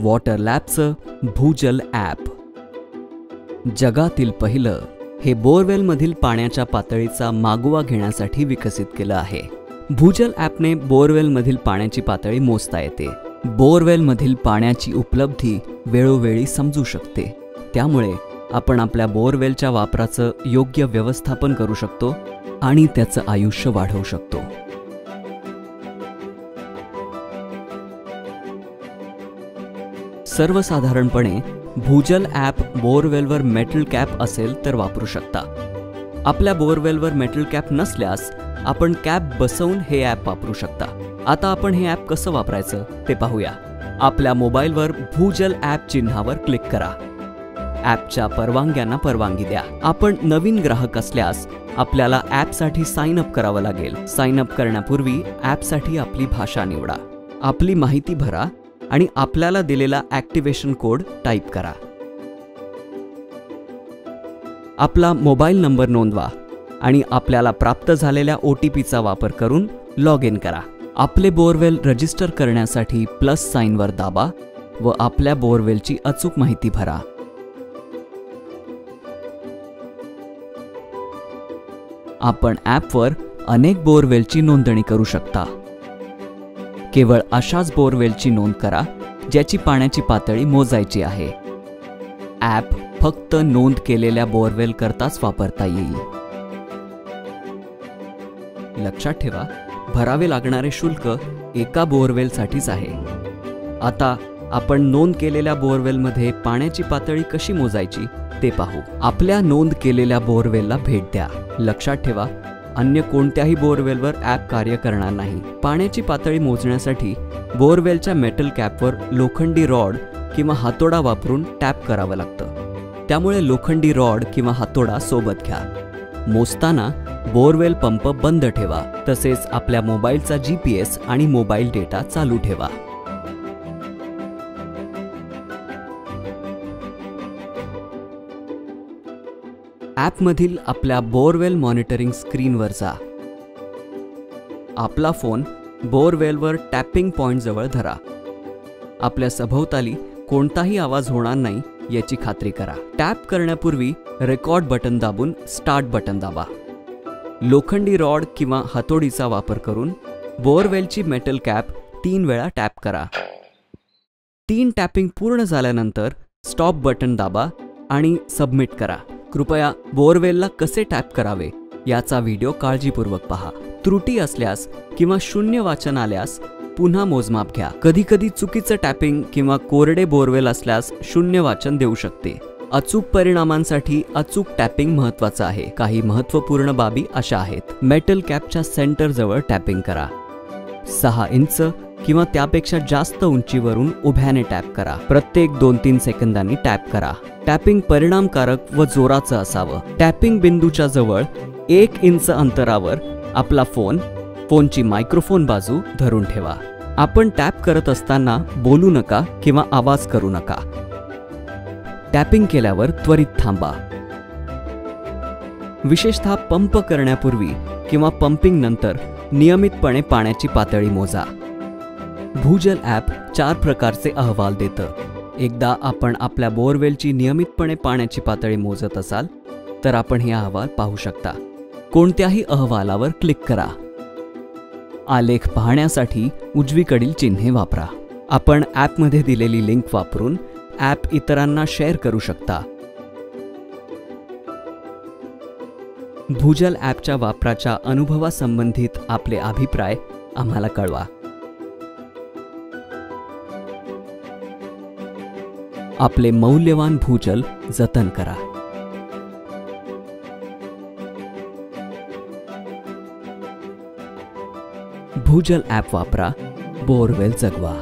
Water लॅबचं भूजल app. जगातील पहिलं हे बोरवेलमधील पाण्याच्या पातळीचा मागोवा घेण्यासाठी विकसित केलं आहे. भूजल ॲपने बोरवेलमधील पाण्याची पातळी मोजता येते. बोरवेलमधील पाण्याची उपलब्धी वेळोवेळी समजू शकते. त्यामुळे आपण आपल्या बोरवेलच्या वापराचं योग्य व्यवस्थापन करू शकतो आणि त्याचं आयुष्य वाढवू शकतो. सर्वसाधारणपणे भूजल ॲप बोरवेलवर मेटल कॅप असेल तर वापरू शकता. आपल्या बोरवेलवर मेटल कॅप नसल्यास आपण कॅप बसवून हे ॲप वापरू शकता. आता आपण हे ॲप कसं वापरायचं ते पाहूया. आपल्या मोबाईलवर भूजल ॲप चिन्हावर क्लिक करा. ॲपच्या परवानग्यांना परवानगी द्या. आपण नवीन ग्राहक असल्यास आपल्याला ॲपसाठी साइन अप करावं लागेल. साइन अप करण्यापूर्वी ॲपसाठी आपली भाषा निवडा, आपली माहिती भरा आणि आपल्याला दिलेला ॲक्टिव्हेशन कोड टाईप करा. आपला मोबाईल नंबर नोंदवा आणि आपल्याला प्राप्त झालेल्या OTPचा वापर करून लॉग इन करा. आपले बोरवेल रजिस्टर करण्यासाठी प्लस साइनवर दाबा व आपल्या बोरवेलची अचूक माहिती भरा. आपण ॲपवर अनेक बोरवेलची नोंदणी करू शकता. केवळ अशाच बोरवेलची नोंद करा ज्याची पाण्याची पातळी मोजायची आहे. ॲप फक्त नोंद केलेल्या बोरवेल करताच वापरता येईल. लक्षात ठेवा, भरावे लागणारे शुल्क एका बोरवेलसाठीच आहे. आता आपण नोंद केलेल्या बोरवेलमध्ये पाण्याची पातळी कशी मोजायची ते पाहू. आपल्या नोंद केलेल्या बोरवेलला भेट द्या. लक्षात ठेवा, अन्य कोणत्याही बोरवेलवर ॲप कार्य करणार नाही. पाण्याची पातळी मोजण्यासाठी बोरवेलच्या मेटल कॅपवर लोखंडी रॉड किंवा हातोडा वापरून टॅप करावं लागतं. त्यामुळे लोखंडी रॉड किंवा हातोडा सोबत घ्या. मोजताना बोरवेल पंप बंद ठेवा. तसेच आपल्या मोबाईलचा GPS आणि मोबाईल डेटा चालू ठेवा. ॲपमधील आपल्या बोरवेल मॉनिटरिंग स्क्रीनवर जा. आपला फोन बोरवेलवर टॅपिंग पॉइंटजवळ धरा. आपल्या सभोवताली कोणताही आवाज होणार नाही याची खात्री करा. टॅप करण्यापूर्वी रेकॉर्ड बटन दाबून स्टार्ट बटन दाबा. लोखंडी रॉड किंवा हातोडीचा वापर करून बोरवेलची मेटल कॅप 3 वेळा टॅप करा. 3 टॅपिंग पूर्ण झाल्यानंतर स्टॉप बटन दाबा आणि सबमिट करा. कृपया बोरवेलला कसे टॅप करावे याचा व्हिडिओ काळजीपूर्वक पहा. त्रुटी असल्यास किंवा शून्य वाचन आल्यास पुन्हा मोजमाप घ्या. कधीकधी चुकीचं टॅपिंग किंवा कोरडे बोरवेल असल्यास शून्य वाचन देऊ शकते. अचूक परिणामांसाठी अचूक टॅपिंग महत्त्वाचं आहे. काही महत्त्वपूर्ण बाबी अशा आहेत. मेटल कॅपच्या सेंटर जवळ टॅपिंग करा. 6 इंच किंवा त्यापेक्षा जास्त उंचीवरून उभ्याने टॅप करा. प्रत्येक 2-3 सेकंदांनी टॅप करा. टॅपिंग परिणामकारक व जोराचं असावं. टॅपिंग बिंदूच्या जवळ 1 इंच अंतरावर आपला फोनची मायक्रोफोन बाजू धरून ठेवा. आपण टॅप करत असताना बोलू नका किंवा आवाज करू नका. टॅपिंग केल्यावर त्वरित थांबा. विशेषतः पंप करण्यापूर्वी किंवा पंपिंग नंतर नियमितपणे पाण्याची पातळी मोजा. भूजल ॲप 4 प्रकारचे अहवाल देतं. एकदा आपण आपल्या बोरवेलची नियमितपणे पाण्याची पातळी मोजत असाल तर आपण हे अहवाल पाहू शकता. कोणत्याही अहवालावर क्लिक करा. आलेख पाहण्यासाठी उजवीकडील चिन्हे वापरा. आपण ॲपमध्ये दिलेली लिंक वापरून ॲप इतरांना शेअर करू शकता. भूजल ॲपच्या वापराच्या अनुभवासंबंधित आपले अभिप्राय आम्हाला कळवा. आपले मौल्यवान भूजल जतन करा. भूजल ॲप वापरा, बोरवेल जगवा.